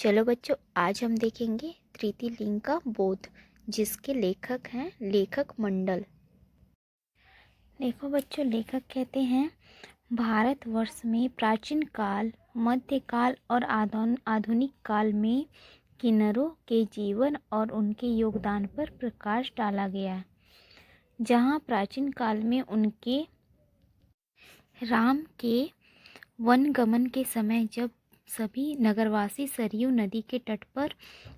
चलो बच्चों, आज हम देखेंगे तृतीय लिंग का बोध, जिसके लेखक हैं लेखक मंडल। देखो बच्चों, लेखक कहते हैं भारतवर्ष में प्राचीन काल, मध्यकाल और आधुनिक काल में किन्नरों के जीवन और उनके योगदान पर प्रकाश डाला गया है। जहाँ प्राचीन काल में उनके राम के वनगमन के समय जब सभी नगरवासी सरयू नदी के तट पर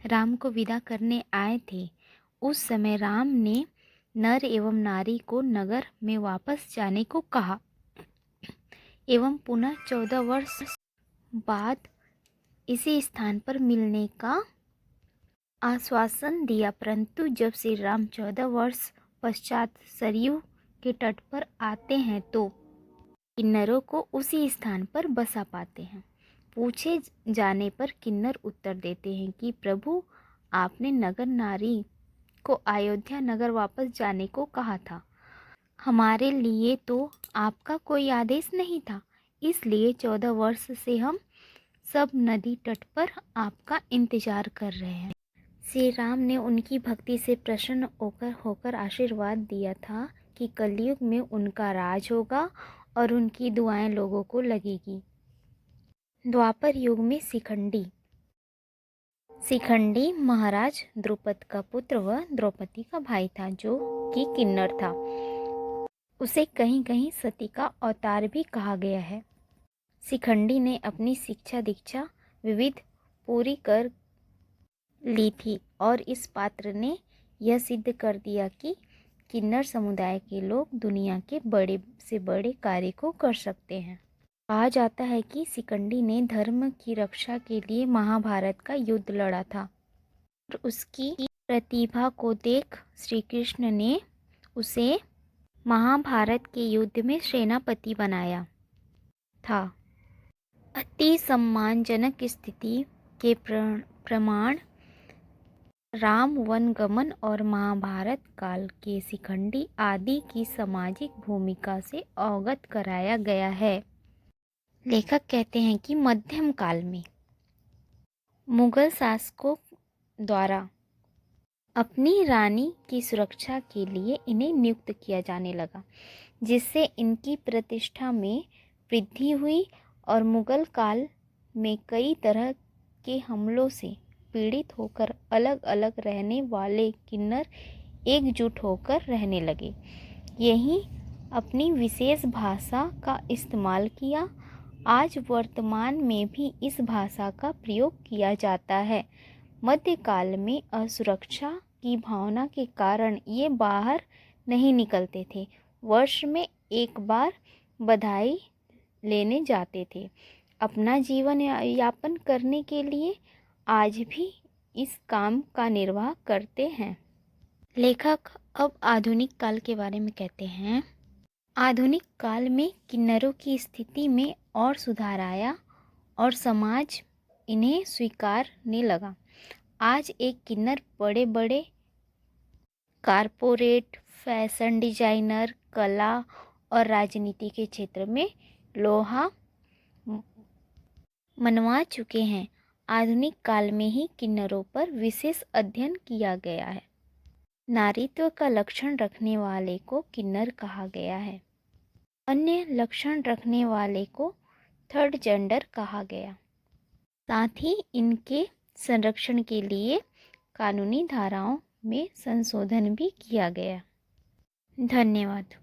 राम को विदा करने आए थे, उस समय राम ने नर एवं नारी को नगर में वापस जाने को कहा एवं पुनः 14 वर्ष बाद इसी स्थान पर मिलने का आश्वासन दिया। परंतु जब श्री राम 14 वर्ष पश्चात सरयू के तट पर आते हैं तो किन्नरों को उसी स्थान पर बसा पाते हैं। पूछे जाने पर किन्नर उत्तर देते हैं कि प्रभु, आपने नगर नारी को अयोध्या नगर वापस जाने को कहा था। हमारे लिए तो आपका कोई आदेश नहीं था, इसलिए 14 वर्ष से हम सब नदी तट पर आपका इंतजार कर रहे हैं। श्री राम ने उनकी भक्ति से प्रसन्न होकर आशीर्वाद दिया था कि कलयुग में उनका राज होगा और उनकी दुआएं लोगों को लगेगी। द्वापर युग में शिखंडी महाराज द्रुपद का पुत्र व द्रौपदी का भाई था, जो कि किन्नर था। उसे कहीं कहीं सती का अवतार भी कहा गया है। शिखंडी ने अपनी शिक्षा दीक्षा विविध पूरी कर ली थी और इस पात्र ने यह सिद्ध कर दिया कि किन्नर समुदाय के लोग दुनिया के बड़े से बड़े कार्य को कर सकते हैं। कहा जाता है कि शिखंडी ने धर्म की रक्षा के लिए महाभारत का युद्ध लड़ा था और उसकी प्रतिभा को देख श्री कृष्ण ने उसे महाभारत के युद्ध में सेनापति बनाया था। अति सम्मानजनक स्थिति के प्रमाण राम वनगमन और महाभारत काल के शिखंडी आदि की सामाजिक भूमिका से अवगत कराया गया है। लेखक कहते हैं कि मध्यम काल में मुगल शासकों द्वारा अपनी रानी की सुरक्षा के लिए इन्हें नियुक्त किया जाने लगा, जिससे इनकी प्रतिष्ठा में वृद्धि हुई और मुगल काल में कई तरह के हमलों से पीड़ित होकर अलग अलग रहने वाले किन्नर एकजुट होकर रहने लगे। यही अपनी विशेष भाषा का इस्तेमाल किया। आज वर्तमान में भी इस भाषा का प्रयोग किया जाता है। मध्यकाल में असुरक्षा की भावना के कारण ये बाहर नहीं निकलते थे। वर्ष में एक बार बधाई लेने जाते थे। अपना जीवन यापन करने के लिए आज भी इस काम का निर्वाह करते हैं। लेखक अब आधुनिक काल के बारे में कहते हैं। आधुनिक काल में किन्नरों की स्थिति में और सुधार आया और समाज इन्हें स्वीकारने लगा। आज एक किन्नर बड़े बड़े कारपोरेट, फैशन डिजाइनर, कला और राजनीति के क्षेत्र में लोहा मनवा चुके हैं। आधुनिक काल में ही किन्नरों पर विशेष अध्ययन किया गया है। नारीत्व का लक्षण रखने वाले को किन्नर कहा गया है। अन्य लक्षण रखने वाले को थर्ड जेंडर कहा गया। साथ ही इनके संरक्षण के लिए कानूनी धाराओं में संशोधन भी किया गया। धन्यवाद।